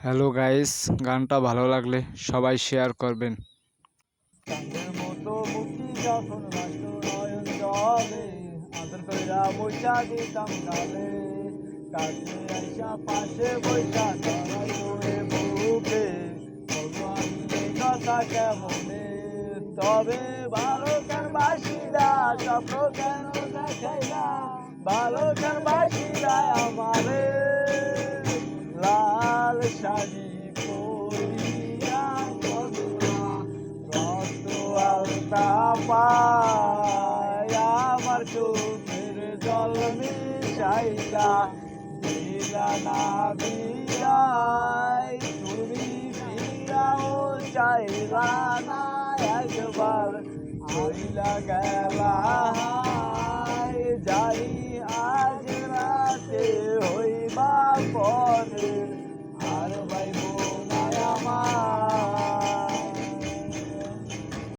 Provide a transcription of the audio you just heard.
Hello guys, গানটা ভালো লাগলে সবাই শেয়ার করবেন। চাঁদের মতো মুক্তি যখন ভাসতো নয়ন জলে, আদর কইরা বইসা দিতাম গালে। কাছে আইসা পাশে বইসা দাঁড়াই তোরে বুকে, বলতো আমি এই কথা কেমনে। তবে ভালো কেন বাসিরা স্বপ্ন কেন দেখাইলা, ভালো কেন বাসিরা আমারে। লাল শাড়ি পরিয়া পায় আমার চোখের জল মিশাইলা দিলা না বিদায়। তুমি ফিরাও চাইলা না একবার, আইলা গেলা জানি আজ রাতে হইবা পরে।